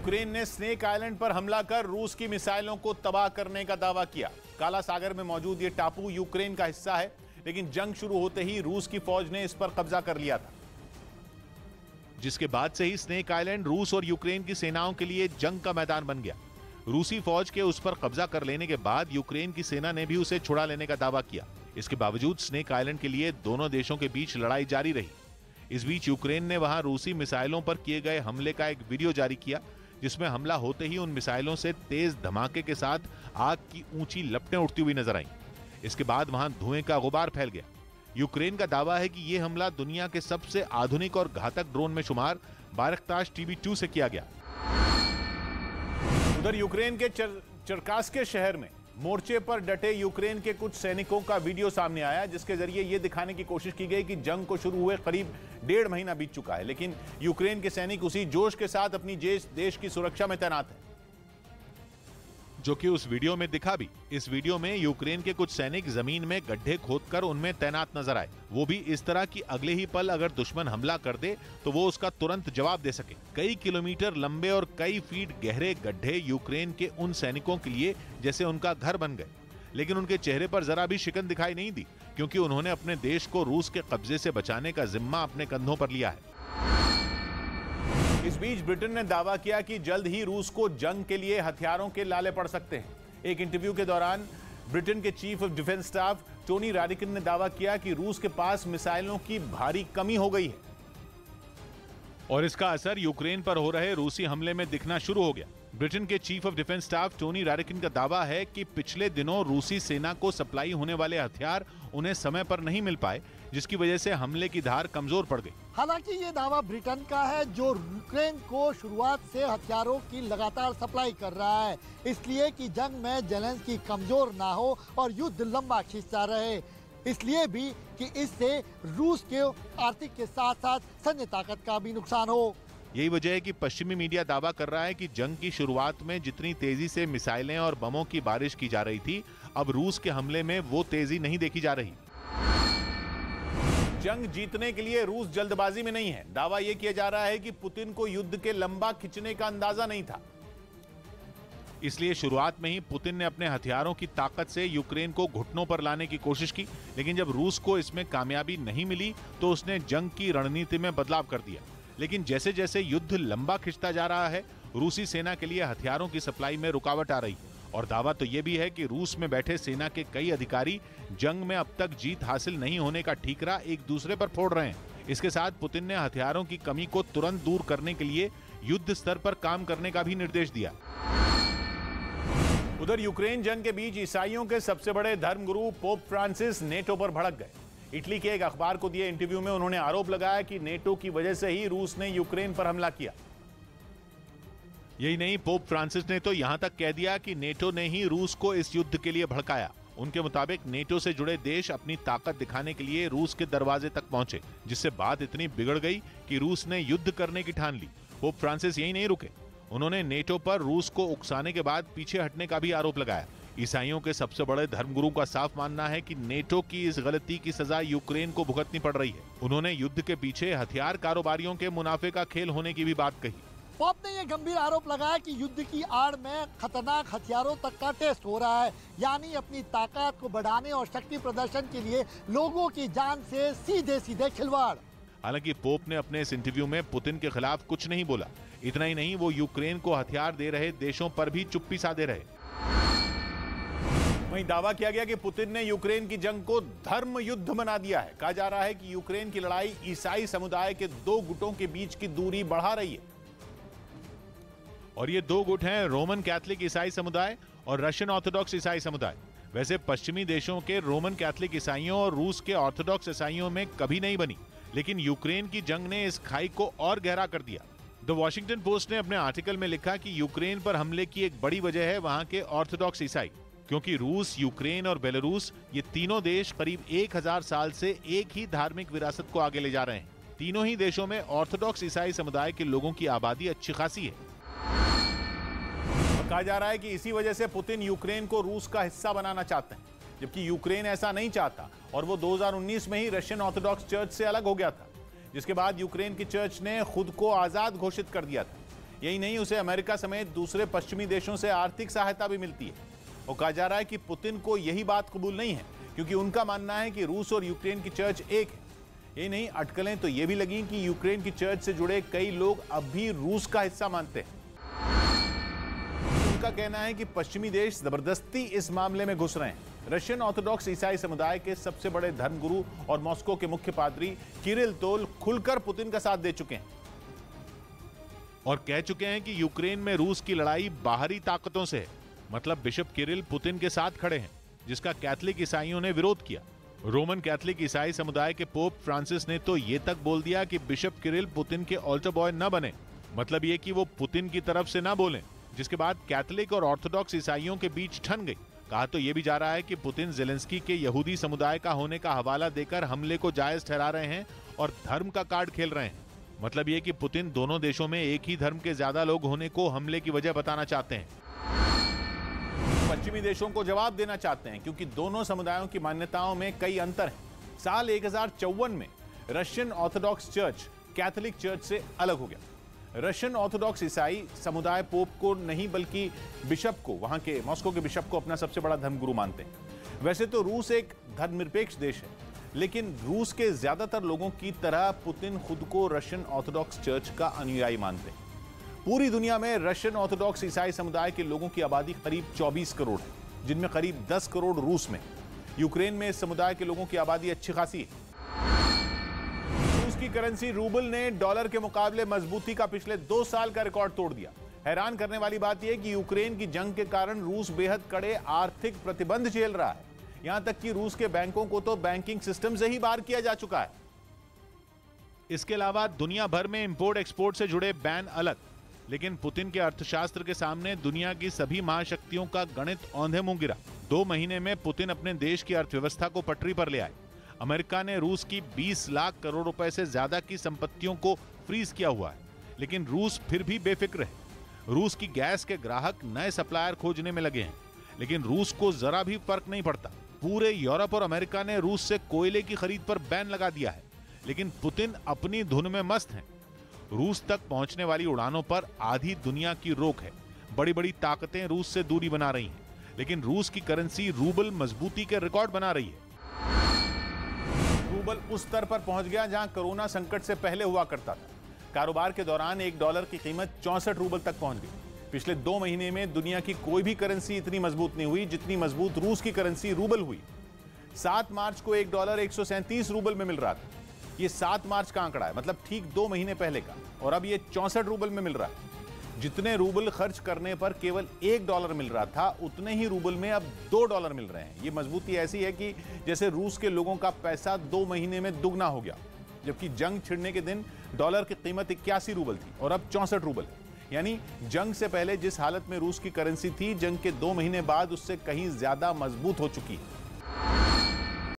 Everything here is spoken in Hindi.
यूक्रेन ने स्नेक आइलैंड पर हमला कर रूस की मिसाइलों को तबाह करने का दावा किया। काला सागर में मौजूद यह टापू यूक्रेन का हिस्सा है, लेकिन जंग शुरू होते ही रूस की फौज ने इस पर कब्जा कर लिया था, जिसके बाद से ही स्नेक आइलैंड रूस और यूक्रेन की सेनाओं के लिए जंग का मैदान बन गया। रूसी फौज के उस पर कब्जा कर लेने के बाद यूक्रेन की सेना ने भी उसे छुड़ा लेने का दावा किया। इसके बावजूद स्नेक आइलैंड के लिए दोनों देशों के बीच लड़ाई जारी रही। इस बीच यूक्रेन ने वहां रूसी मिसाइलों पर किए गए हमले का एक वीडियो जारी किया, जिसमें हमला होते ही उन मिसाइलों से तेज धमाके के साथ आग की ऊंची लपटें उठती हुई नजर आईं। इसके बाद वहां धुएं का गुबार फैल गया। यूक्रेन का दावा है कि यह हमला दुनिया के सबसे आधुनिक और घातक ड्रोन में शुमार बायरक्तार TB2 से किया गया। उधर यूक्रेन के चरकास्के शहर में मोर्चे पर डटे यूक्रेन के कुछ सैनिकों का वीडियो सामने आया, जिसके जरिए यह दिखाने की कोशिश की गई कि जंग को शुरू हुए करीब 1.5 महीना बीत चुका है, लेकिन यूक्रेन के सैनिक उसी जोश के साथ अपनी देश की सुरक्षा में तैनात हैं, जो कि उस वीडियो में दिखा भी। इस वीडियो में यूक्रेन के कुछ सैनिक जमीन में गड्ढे खोदकर उनमें तैनात नजर आए, वो भी इस तरह कि अगले ही पल अगर दुश्मन हमला कर दे तो वो उसका तुरंत जवाब दे सके। कई किलोमीटर लंबे और कई फीट गहरे गड्ढे यूक्रेन के उन सैनिकों के लिए जैसे उनका घर बन गए, लेकिन उनके चेहरे पर जरा भी शिकन दिखाई नहीं दी, क्योंकि उन्होंने अपने देश को रूस के कब्जे से बचाने का जिम्मा अपने कंधों पर लिया है। इस बीच ब्रिटेन ने दावा किया कि जल्द ही रूस को जंग के लिए हथियारों के लाले पड़ सकते हैं। एक इंटरव्यू के दौरान ब्रिटेन के chief of defence staff Tony Radakin ने दावा किया कि रूस के पास मिसाइलों की भारी कमी हो गई है और इसका असर यूक्रेन पर हो रहे रूसी हमले में दिखना शुरू हो गया। ब्रिटेन के chief of defence staff Tony Radakin का दावा है कि पिछले दिनों रूसी सेना को सप्लाई होने वाले हथियार उन्हें समय पर नहीं मिल पाए, जिसकी वजह से हमले की धार कमजोर पड़ गई। हालांकि ये दावा ब्रिटेन का है, जो यूक्रेन को शुरुआत से हथियारों की लगातार सप्लाई कर रहा है, इसलिए कि जंग में ज़ेलेंस्की कमजोर ना हो और युद्ध लंबा खिंचता रहे, इसलिए भी कि इससे रूस के आर्थिक के साथ साथ सैन्य ताकत का भी नुकसान हो। यही वजह है कि पश्चिमी मीडिया दावा कर रहा है कि जंग की शुरुआत में जितनी तेजी से मिसाइलें और बमों की बारिश की जा रही थी, अब रूस के हमले में वो तेजी नहीं देखी जा रही। जंग जीतने के लिए रूस जल्दबाजी में नहीं है। दावा यह किया जा रहा है कि पुतिन को युद्ध के लंबा खिंचने का अंदाजा नहीं था, इसलिए शुरुआत में ही पुतिन ने अपने हथियारों की ताकत से यूक्रेन को घुटनों पर लाने की कोशिश की, लेकिन जब रूस को इसमें कामयाबी नहीं मिली तो उसने जंग की रणनीति में बदलाव कर दिया। लेकिन जैसे जैसे युद्ध लंबा खिंचता जा रहा है, रूसी सेना के लिए हथियारों की सप्लाई में रुकावट आ रही है। और दावा तो यह भी है कि रूस में बैठे सेना के कई अधिकारी जंग में अब तक जीत हासिल नहीं होने का ठीकरा एक दूसरे पर फोड़ रहे हैं। इसके साथ पुतिन ने हथियारों की कमी को तुरंत दूर करने के लिए युद्ध स्तर पर काम करने का भी निर्देश दिया। उधर यूक्रेन जंग के बीच ईसाइयों के सबसे बड़े धर्मगुरु पोप फ्रांसिस नेटो पर भड़क गए। इटली के एक अखबार को दिए इंटरव्यू में उन्होंने आरोप लगाया कि नेटो की वजह से ही रूस ने यूक्रेन पर हमला किया। यही नहीं, पोप फ्रांसिस ने तो यहां तक कह दिया कि नेटो ने ही रूस को इस युद्ध के लिए भड़काया। उनके मुताबिक नेटो से जुड़े देश अपनी ताकत दिखाने के लिए रूस के दरवाजे तक पहुंचे, जिससे बात इतनी बिगड़ गई कि रूस ने युद्ध करने की ठान ली। पोप फ्रांसिस यही नहीं रुके, उन्होंने नेटो पर रूस को उकसाने के बाद पीछे हटने का भी आरोप लगाया। ईसाइयों के सबसे बड़े धर्मगुरु का साफ मानना है कि नेटो की इस गलती की सजा यूक्रेन को भुगतनी पड़ रही है। उन्होंने युद्ध के पीछे हथियार कारोबारियों के मुनाफे का खेल होने की भी बात कही। पोप ने यह गंभीर आरोप लगाया कि युद्ध की आड़ में खतरनाक हथियारों तक का टेस्ट हो रहा है, यानी अपनी ताकत को बढ़ाने और शक्ति प्रदर्शन के लिए लोगों की जान से सीधे सीधे खिलवाड़। हालांकि पोप ने अपने इस इंटरव्यू में पुतिन के खिलाफ कुछ नहीं बोला। इतना ही नहीं, वो यूक्रेन को हथियार दे रहे देशों पर भी चुप्पी साधे रहे। वहीं दावा किया गया कि पुतिन ने यूक्रेन की जंग को धर्म युद्ध बना दिया है। कहा जा रहा है कि यूक्रेन की लड़ाई ईसाई समुदाय के दो गुटों के बीच की दूरी बढ़ा रही है, और ये दो गुट हैं रोमन कैथोलिक ईसाई समुदाय और रशियन ऑर्थोडॉक्स ईसाई समुदाय। वैसे पश्चिमी देशों के रोमन कैथोलिक ईसाइयों और रूस के ऑर्थोडॉक्स ईसाइयों में कभी नहीं बनी, लेकिन यूक्रेन की जंग ने इस खाई को और गहरा कर दिया। द वॉशिंगटन पोस्ट ने अपने आर्टिकल में लिखा कि यूक्रेन पर हमले की एक बड़ी वजह है वहां के ऑर्थोडॉक्स ईसाई, क्योंकि रूस, यूक्रेन और बेलारूस ये तीनों देश करीब 1000 साल से एक ही धार्मिक विरासत को आगे ले जा रहे हैं। तीनों ही देशों में ऑर्थोडॉक्स ईसाई समुदाय के लोगों की आबादी अच्छी खासी है। कहा जा रहा है कि इसी वजह से पुतिन यूक्रेन को रूस का हिस्सा बनाना चाहते हैं, जबकि यूक्रेन ऐसा नहीं चाहता और वो 2019 में ही रशियन ऑर्थोडॉक्स चर्च से अलग हो गया था, जिसके बाद यूक्रेन की चर्च ने खुद को आजाद घोषित कर दिया था। यही नहीं, उसे अमेरिका समेत दूसरे पश्चिमी देशों से आर्थिक सहायता भी मिलती है। और कहा जा रहा है कि पुतिन को यही बात कबूल नहीं है, क्योंकि उनका मानना है कि रूस और यूक्रेन की चर्च एक है। यही नहीं, अटकलें तो ये भी लगी कि यूक्रेन की चर्च से जुड़े कई लोग अब भी रूस का हिस्सा मानते हैं। उनका कहना है कि पश्चिमी देश जबरदस्ती इस मामले में घुस रहे हैं। रशियन ऑर्थोडॉक्स ईसाई समुदाय के सबसे बड़े धर्मगुरु और मॉस्को के मुख्य पादरी किरिल तोल खुलकर पुतिन का साथ दे चुके हैं और कह चुके हैं कि यूक्रेन में रूस की लड़ाई बाहरी ताकतों से है। मतलब बिशप किरिल पुतिन के साथ खड़े हैं, जिसका कैथोलिक ईसाइयों ने विरोध किया। रोमन कैथोलिक ईसाई समुदाय के पोप फ्रांसिस ने तो ये तक बोल दिया कि बिशप किरिल पुतिन के ऑल्टर बॉय न बने, मतलब ये कि वो पुतिन की तरफ से न बोलें, जिसके बाद कैथोलिक और ऑर्थोडॉक्स ईसाइयों के बीच ठन गई। कहा तो ये भी जा रहा है कि पुतिन जेलेंस्की के यहूदी समुदाय का होने का हवाला देकर हमले को जायज ठहरा रहे हैं और धर्म का कार्ड खेल रहे हैं। मतलब ये कि पुतिन दोनों देशों में एक ही धर्म के ज्यादा लोग होने को हमले की वजह बताना चाहते हैं। पश्चिमी देशों को जवाब देना चाहते हैं, क्योंकि दोनों समुदायों की मान्यताओं में कई अंतर हैं। साल 1054 में Russian Orthodox church Catholic church से अलग हो गया। रशियन ऑर्थोडॉक्स ईसाई समुदाय पोप को नहीं बल्कि बिशप को, वहां के मॉस्को के बिशप को अपना सबसे बड़ा धर्मगुरु मानते हैं। वैसे तो रूस एक धर्मनिरपेक्ष देश है, लेकिन रूस के ज्यादातर लोगों की तरह पुतिन खुद को रशियन ऑर्थोडॉक्स चर्च का अनुयायी मानते हैं। पूरी दुनिया में रशियन ऑर्थोडॉक्स ईसाई समुदाय के लोगों की आबादी करीब 24 करोड़ है, जिनमें करीब 10 करोड़ रूस में। यूक्रेन में इस समुदाय के लोगों की आबादी अच्छी खासी है। रूस की करेंसी रूबल ने डॉलर के मुकाबले मजबूती का पिछले 2 साल का रिकॉर्ड तोड़ दिया। हैरान करने वाली बात यह कि यूक्रेन की जंग के कारण रूस बेहद कड़े आर्थिक प्रतिबंध झेल रहा है। यहां तक कि रूस के बैंकों को तो बैंकिंग सिस्टम से ही बाहर किया जा चुका है। इसके अलावा दुनिया भर में इंपोर्ट एक्सपोर्ट से जुड़े बैन अलग, लेकिन पुतिन के अर्थशास्त्र के सामने दुनिया की सभी महाशक्तियों का गणित औंधे मुंह गिरा। 2 महीने में पुतिन अपने देश की अर्थव्यवस्था को पटरी पर ले आए। अमेरिका ने रूस की 20 लाख करोड़ रुपए से ज्यादा की संपत्तियों को फ्रीज किया हुआ है, लेकिन रूस फिर भी बेफिक्र है। रूस की गैस के ग्राहक नए सप्लायर खोजने में लगे हैं, लेकिन रूस को जरा भी फर्क नहीं पड़ता। पूरे यूरोप और अमेरिका ने रूस से कोयले की खरीद पर बैन लगा दिया है, लेकिन पुतिन अपनी धुन में मस्त हैं। रूस तक पहुंचने वाली उड़ानों पर आधी दुनिया की रोक है। बड़ी बड़ी ताकतें रूस से दूरी बना रही हैं, लेकिन रूस की करेंसी रूबल मजबूती के रिकॉर्ड बना रही है। रूबल उस स्तर पर पहुंच गया जहां कोरोना संकट से पहले हुआ करता था। कारोबार के दौरान $1 की कीमत 64 रूबल तक पहुंच गई। पिछले 2 महीने में दुनिया की कोई भी करेंसी इतनी मजबूत नहीं हुई जितनी मजबूत रूस की करेंसी रूबल हुई। 7 मार्च को $1 137 रूबल में मिल रहा था। ये 7 मार्च का आंकड़ा है, मतलब ठीक 2 महीने पहले का, और अब ये 64 रूबल में मिल रहा है। जितने रूबल खर्च करने पर केवल $1 मिल रहा था, उतने ही रूबल में अब $2 मिल रहे हैं। ये मजबूती ऐसी है कि जैसे रूस के लोगों का पैसा 2 महीने में दुगना हो गया। जबकि जंग छिड़ने के दिन डॉलर की कीमत 81 रूबल थी और अब 64 रूबल है। यानी जंग से पहले जिस हालत में रूस की करेंसी थी, जंग के 2 महीने बाद उससे कहीं ज्यादा मजबूत हो चुकी है।